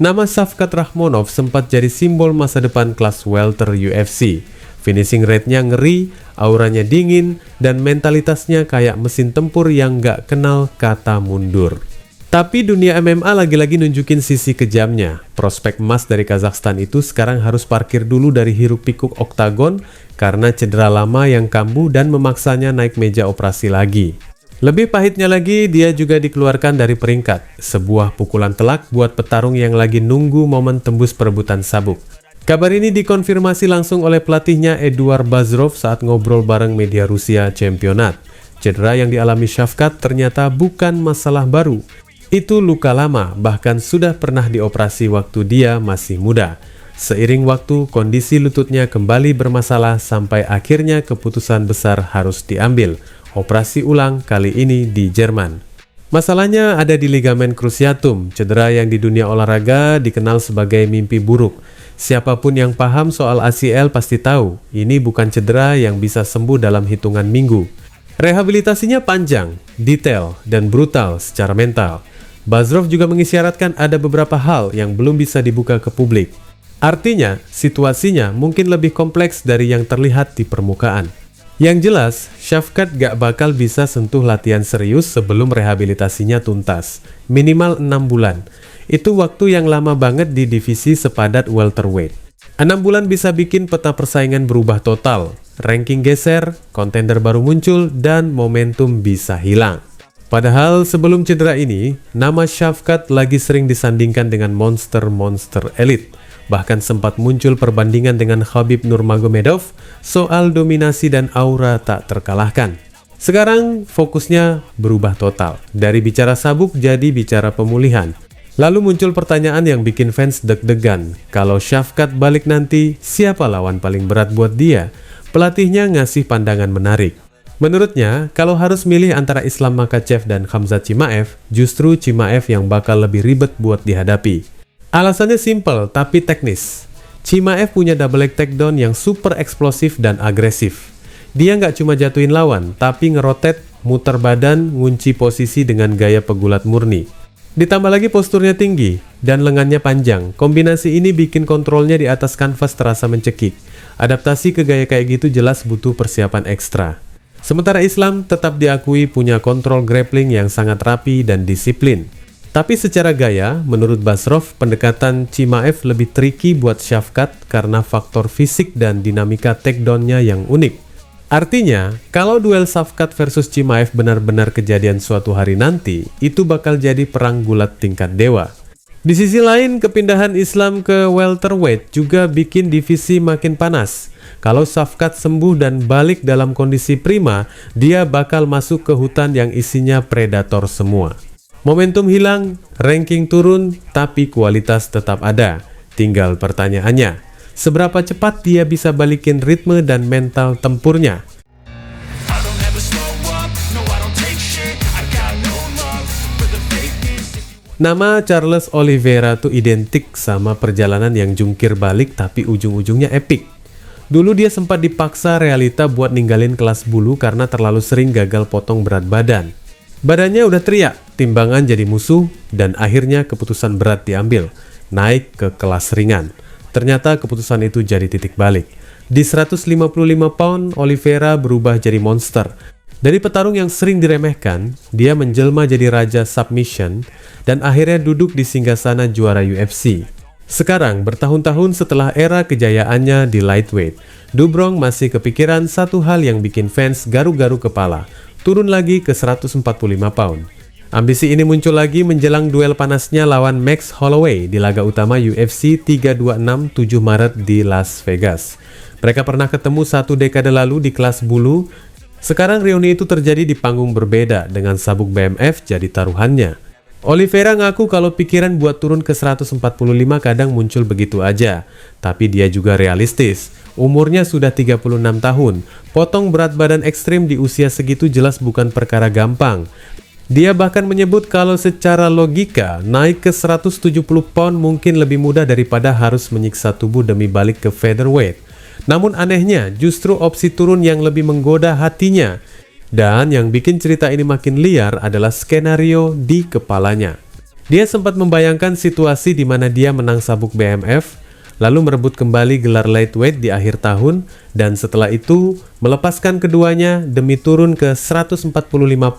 Nama Shavkat Rakhmonov sempat jadi simbol masa depan kelas welter UFC. Finishing rate-nya ngeri, auranya dingin, dan mentalitasnya kayak mesin tempur yang gak kenal kata mundur. Tapi dunia MMA lagi-lagi nunjukin sisi kejamnya. Prospek emas dari Kazakhstan itu sekarang harus parkir dulu dari hiruk-pikuk oktagon karena cedera lama yang kambuh dan memaksanya naik meja operasi lagi. Lebih pahitnya lagi, dia juga dikeluarkan dari peringkat. Sebuah pukulan telak buat petarung yang lagi nunggu momen tembus perebutan sabuk. Kabar ini dikonfirmasi langsung oleh pelatihnya Eduard Bazrov saat ngobrol bareng media Rusia Championat. Cedera yang dialami Shavkat ternyata bukan masalah baru. Itu luka lama, bahkan sudah pernah dioperasi waktu dia masih muda. Seiring waktu, kondisi lututnya kembali bermasalah sampai akhirnya keputusan besar harus diambil. Operasi ulang kali ini di Jerman. Masalahnya ada di ligamen cruciatum, cedera yang di dunia olahraga dikenal sebagai mimpi buruk. Siapapun yang paham soal ACL pasti tahu, ini bukan cedera yang bisa sembuh dalam hitungan minggu. Rehabilitasinya panjang, detail, dan brutal secara mental. Bazrov juga mengisyaratkan ada beberapa hal yang belum bisa dibuka ke publik. Artinya, situasinya mungkin lebih kompleks dari yang terlihat di permukaan. Yang jelas, Shavkat gak bakal bisa sentuh latihan serius sebelum rehabilitasinya tuntas. Minimal 6 bulan. Itu waktu yang lama banget di divisi sepadat welterweight. 6 bulan bisa bikin peta persaingan berubah total. Ranking geser, kontender baru muncul, dan momentum bisa hilang. Padahal sebelum cedera ini, nama Shavkat lagi sering disandingkan dengan monster-monster elit. Bahkan sempat muncul perbandingan dengan Khabib Nurmagomedov soal dominasi dan aura tak terkalahkan. Sekarang fokusnya berubah total. Dari bicara sabuk jadi bicara pemulihan. Lalu muncul pertanyaan yang bikin fans deg-degan. Kalau Shavkat balik nanti, siapa lawan paling berat buat dia? Pelatihnya ngasih pandangan menarik. Menurutnya, kalau harus milih antara Islam Makhachev dan Khamzat Chimaev, justru Chimaev yang bakal lebih ribet buat dihadapi. Alasannya simpel tapi teknis. Chimaev punya double leg takedown yang super eksplosif dan agresif. Dia nggak cuma jatuhin lawan, tapi ngerotet, muter badan, ngunci posisi dengan gaya pegulat murni. Ditambah lagi posturnya tinggi dan lengannya panjang. Kombinasi ini bikin kontrolnya di atas kanvas terasa mencekik. Adaptasi ke gaya kayak gitu jelas butuh persiapan ekstra. Sementara Islam tetap diakui punya kontrol grappling yang sangat rapi dan disiplin. Tapi secara gaya, menurut Bazrov, pendekatan Chimaev lebih tricky buat Shavkat karena faktor fisik dan dinamika takedown-nya yang unik. Artinya, kalau duel Shavkat versus Chimaev benar-benar kejadian suatu hari nanti, itu bakal jadi perang gulat tingkat dewa. Di sisi lain, kepindahan Islam ke welterweight juga bikin divisi makin panas. Kalau Shavkat sembuh dan balik dalam kondisi prima, dia bakal masuk ke hutan yang isinya predator semua. Momentum hilang, ranking turun, tapi kualitas tetap ada. Tinggal pertanyaannya, seberapa cepat dia bisa balikin ritme dan mental tempurnya? Nama Charles Oliveira tuh identik sama perjalanan yang jungkir balik tapi ujung-ujungnya epic. Dulu dia sempat dipaksa realita buat ninggalin kelas bulu karena terlalu sering gagal potong berat badan. Badannya udah teriak, timbangan jadi musuh, dan akhirnya keputusan berat diambil, naik ke kelas ringan. Ternyata keputusan itu jadi titik balik. Di 155 pound, Oliveira berubah jadi monster. Dari petarung yang sering diremehkan, dia menjelma jadi raja submission, dan akhirnya duduk di singgasana juara UFC. Sekarang, bertahun-tahun setelah era kejayaannya di lightweight, Dubrong masih kepikiran satu hal yang bikin fans garu-garu kepala, turun lagi ke 145 pound. Ambisi ini muncul lagi menjelang duel panasnya lawan Max Holloway di laga utama UFC 326 7 Maret di Las Vegas. Mereka pernah ketemu 1 dekade lalu di kelas bulu. Sekarang reuni itu terjadi di panggung berbeda dengan sabuk BMF jadi taruhannya. Oliveira ngaku kalau pikiran buat turun ke 145 kadang muncul begitu aja. Tapi dia juga realistis. Umurnya sudah 36 tahun. Potong berat badan ekstrim di usia segitu jelas bukan perkara gampang. Dia bahkan menyebut kalau secara logika, naik ke 170 pound mungkin lebih mudah daripada harus menyiksa tubuh demi balik ke featherweight. Namun anehnya, justru opsi turun yang lebih menggoda hatinya. Dan yang bikin cerita ini makin liar adalah skenario di kepalanya. Dia sempat membayangkan situasi di mana dia menang sabuk BMF, lalu merebut kembali gelar lightweight di akhir tahun, dan setelah itu melepaskan keduanya demi turun ke 145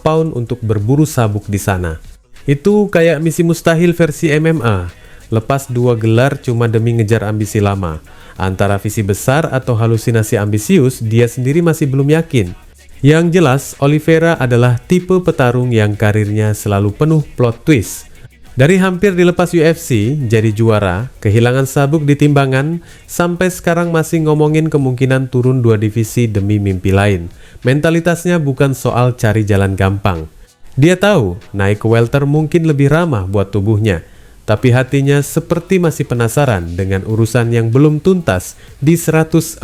pound untuk berburu sabuk di sana. Itu kayak misi mustahil versi MMA, lepas 2 gelar cuma demi ngejar ambisi lama. Antara visi besar atau halusinasi ambisius, dia sendiri masih belum yakin. Yang jelas, Oliveira adalah tipe petarung yang karirnya selalu penuh plot twist. Dari hampir dilepas UFC, jadi juara, kehilangan sabuk di timbangan, sampai sekarang masih ngomongin kemungkinan turun 2 divisi demi mimpi lain. Mentalitasnya bukan soal cari jalan gampang. Dia tahu naik ke welter mungkin lebih ramah buat tubuhnya, tapi hatinya seperti masih penasaran dengan urusan yang belum tuntas di 145.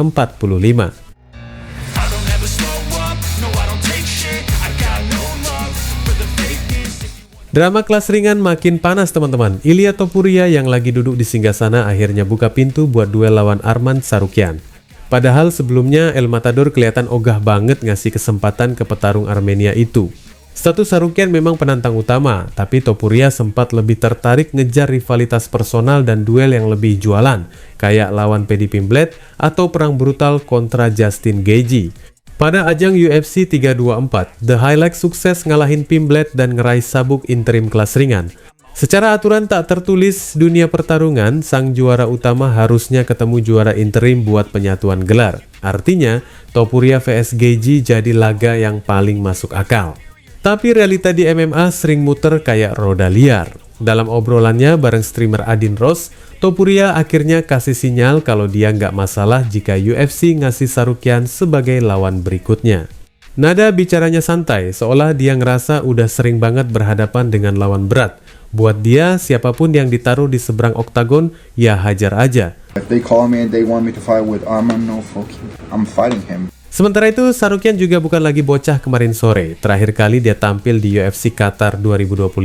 Drama kelas ringan makin panas teman-teman. Ilia Topuria yang lagi duduk di singgasana akhirnya buka pintu buat duel lawan Arman Tsarukyan. Padahal sebelumnya El Matador kelihatan ogah banget ngasih kesempatan ke petarung Armenia itu. Status Tsarukyan memang penantang utama, tapi Topuria sempat lebih tertarik ngejar rivalitas personal dan duel yang lebih jualan, kayak lawan Paddy Pimblett atau perang brutal kontra Justin Gaethje. Pada ajang UFC 324, The Highlight sukses ngalahin Pimblett dan ngeraih sabuk interim kelas ringan. Secara aturan tak tertulis dunia pertarungan, sang juara utama harusnya ketemu juara interim buat penyatuan gelar. Artinya, Topuria vs Gaethje jadi laga yang paling masuk akal. Tapi realita di MMA sering muter kayak roda liar. Dalam obrolannya bareng streamer Adin Ross, Topuria akhirnya kasih sinyal kalau dia nggak masalah jika UFC ngasih Tsarukyan sebagai lawan berikutnya. Nada bicaranya santai, seolah dia ngerasa udah sering banget berhadapan dengan lawan berat. Buat dia, siapapun yang ditaruh di seberang oktagon, ya hajar aja. If they call me and they want me to fight with Arman, no fucking, I'm fighting him. Sementara itu, Tsarukyan juga bukan lagi bocah kemarin sore. Terakhir kali dia tampil di UFC Qatar 2025,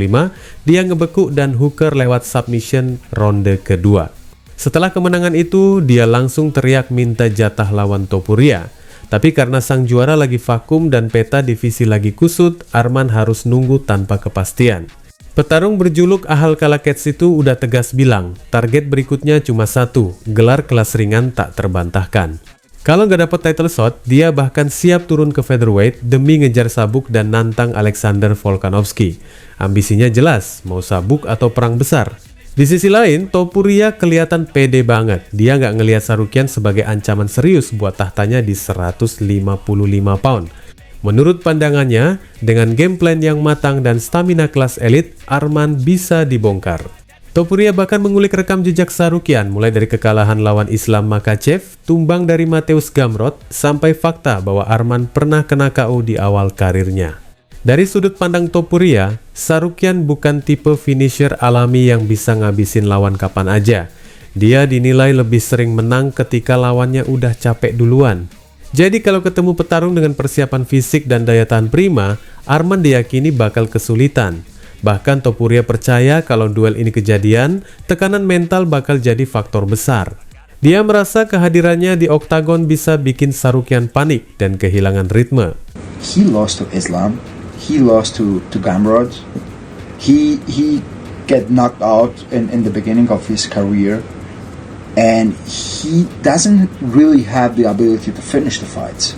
dia ngebekuk dan hooker lewat submission ronde kedua. Setelah kemenangan itu, dia langsung teriak minta jatah lawan Topuria. Tapi karena sang juara lagi vakum dan peta divisi lagi kusut, Arman harus nunggu tanpa kepastian. Petarung berjuluk Ahal Kalakets itu udah tegas bilang, target berikutnya cuma satu, gelar kelas ringan tak terbantahkan. Kalau nggak dapat title shot, dia bahkan siap turun ke featherweight demi ngejar sabuk dan nantang Alexander Volkanovski. Ambisinya jelas, mau sabuk atau perang besar. Di sisi lain, Topuria kelihatan pede banget. Dia nggak ngelihat Tsarukyan sebagai ancaman serius buat tahtanya di 155 pound. Menurut pandangannya, dengan game plan yang matang dan stamina kelas elit, Arman bisa dibongkar. Topuria bahkan mengulik rekam jejak Tsarukyan mulai dari kekalahan lawan Islam Makhachev, tumbang dari Mateusz Gamrot, sampai fakta bahwa Arman pernah kena KO di awal karirnya. Dari sudut pandang Topuria, Tsarukyan bukan tipe finisher alami yang bisa ngabisin lawan kapan aja. Dia dinilai lebih sering menang ketika lawannya udah capek duluan. Jadi kalau ketemu petarung dengan persiapan fisik dan daya tahan prima, Arman diyakini bakal kesulitan. Bahkan Topuria percaya kalau duel ini kejadian, tekanan mental bakal jadi faktor besar. Dia merasa kehadirannya di oktagon bisa bikin Tsarukyan panik dan kehilangan ritme. He lost to Islam. He lost to Gamrot. He get knocked out in the beginning of his career, and he doesn't really have the ability to finish the fights.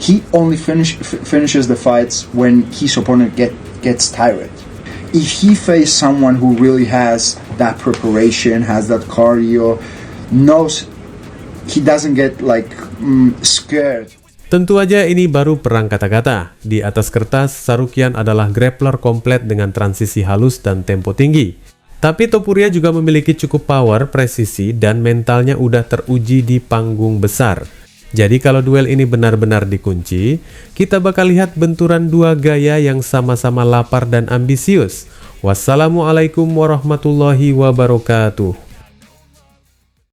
He only finishes the fights when his opponent gets tired. If he faces someone who really has that preparation, has that cardio, knows he doesn't get like scared. Tentu aja ini baru perang kata-kata. Di atas kertas, Tsarukyan adalah grappler komplit dengan transisi halus dan tempo tinggi. Tapi Topuria juga memiliki cukup power, presisi, dan mentalnya udah teruji di panggung besar. Jadi kalau duel ini benar-benar dikunci, kita bakal lihat benturan dua gaya yang sama-sama lapar dan ambisius. Wassalamualaikum warahmatullahi wabarakatuh.